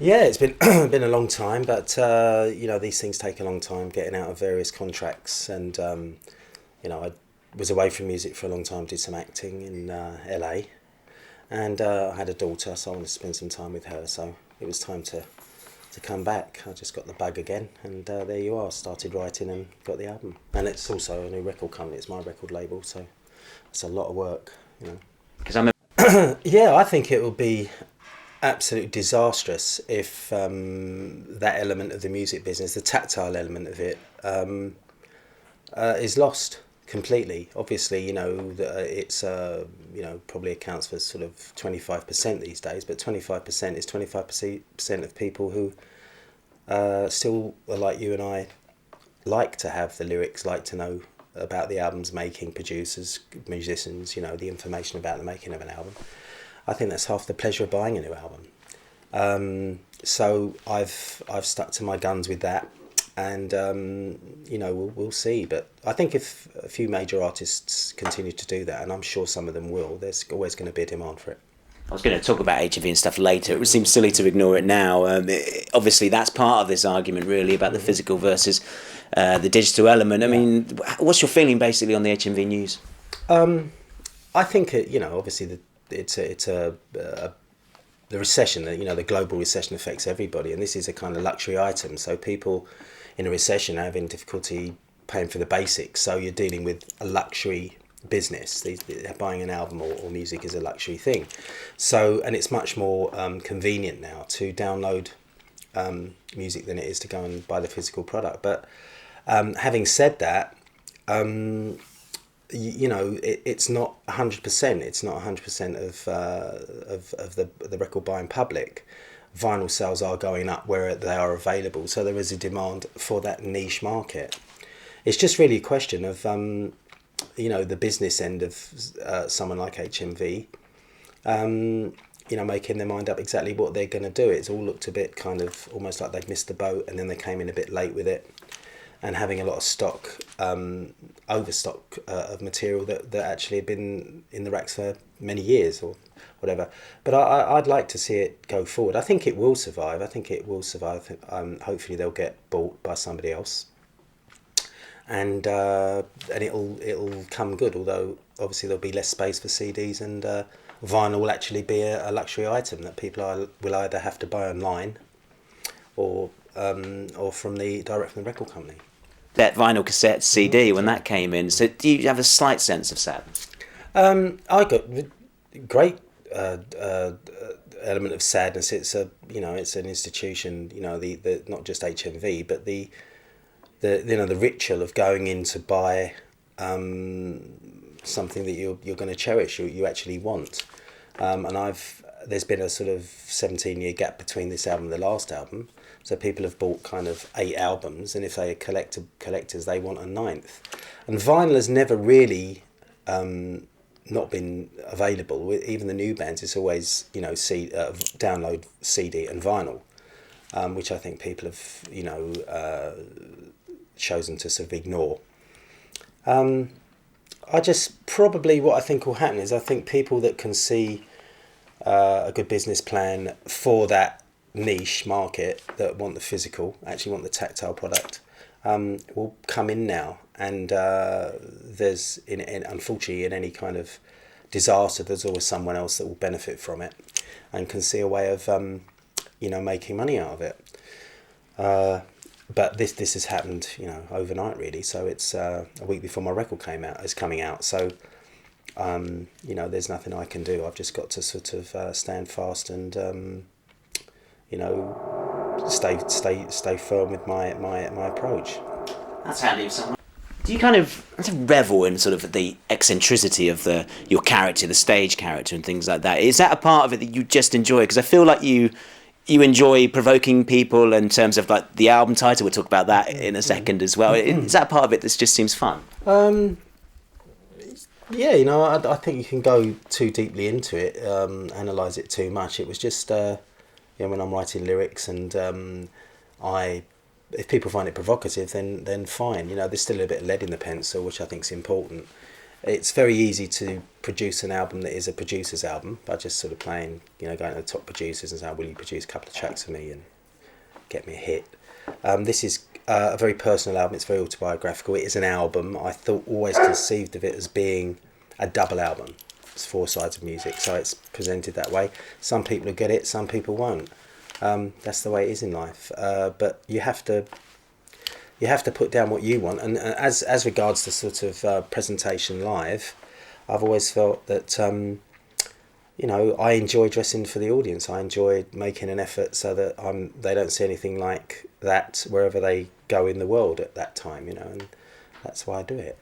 Yeah, it's been been a long time, but these things take a long time getting out of various contracts, and I was away from music for a long time, did some acting in LA, and I had a daughter, so I wanted to spend some time with her. So it was time to come back. I just got the bug again, and there you are. Started writing and got the album, and it's also a new record company. It's my record label, so it's a lot of work, you know. Because I'm Yeah, I think it would be absolutely disastrous if that element of the music business, the tactile element of it, is lost completely. Obviously, it's probably accounts for sort of 25% these days, but 25% is 25% of people who still are like you and I, like to have the lyrics, like to know about the album's making, producers, musicians, the information about the making of an album. I think that's half the pleasure of buying a new album. So I've stuck to my guns with that, and we'll see. But I think if a few major artists continue to do that, and I'm sure some of them will, there's always going to be a demand for it. I was going to talk about HMV and stuff later. It would seem silly to ignore it now. Obviously, that's part of this argument, really, about the physical versus the digital element. I Yeah. mean, what's your feeling basically on the HMV news? I think obviously it's a the recession, the global recession affects everybody, and this is a kind of luxury item. So people in a recession are having difficulty paying for the basics. So you're dealing with a luxury business. They're buying an album or music is a luxury thing. So, and it's much more convenient now to download music than it is to go and buy the physical product. But having said that, it's not 100%. It's not 100% of the record buying public. Vinyl sales are going up where they are available, so there is a demand for that niche market. It's just really a question of the business end of someone like HMV, making their mind up exactly what they're going to do. It's all looked a bit kind of almost like they've missed the boat, and then they came in a bit late with it, and having a lot of stock, overstock of material that actually had been in the racks for many years or whatever. But I'd like to see it go forward. I think it will survive. I think it will survive. Hopefully they'll get bought by somebody else, and it'll come good. Although obviously there'll be less space for CDs, and vinyl will actually be a luxury item that will either have to buy online or from the direct from the record company. That vinyl cassette CD when that came in. So do you have a slight sense of sadness? I got great element of sadness. It's an institution. The not just HMV, but the ritual of going in to buy something that you're going to cherish, you actually want. And there's been a sort of 17-year gap between this album and the last album. So people have bought kind of 8 albums, and if they are collectors, they want a ninth. And vinyl has never really not been available. Even the new bands, it's always download CD and vinyl, which I think people have chosen to sort of ignore. I just probably what I think will happen is I think people that can see a good business plan for that niche market that want the physical, actually want the tactile product, will come in now. And there's unfortunately in any kind of disaster, there's always someone else that will benefit from it and can see a way of making money out of it. But this has happened overnight really. So it's a week before my record is coming out. So there's nothing I can do. I've just got to sort of stand fast and stay firm with my approach. That's handy. Do you kind of revel in sort of the eccentricity of your character, the stage character, and things like that? Is that a part of it that you just enjoy? Because I feel like you enjoy provoking people in terms of like the album title. We'll talk about that in a second as well. Is that a part of it that just seems fun? Yeah, I think you can go too deeply into it, analyse it too much. It was just when I'm writing lyrics and if people find it provocative, then fine. There's still a bit of lead in the pencil, which I think is important. it's very easy to produce an album that is a producer's album by just sort of playing, going to the top producers and saying, will you produce a couple of tracks for me and get me a hit. This is a very personal album. It's very autobiographical. It is an album. I always conceived of it as being a double album. It's 4 sides of music, so it's presented that way. Some people will get it, some people won't. That's the way it is in life. But you have to put down what you want. And as regards to sort of presentation live, I've always felt that I enjoy dressing for the audience. I enjoy making an effort so that they don't see anything like that wherever they go in the world at that time. And that's why I do it.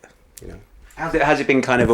Has it been kind of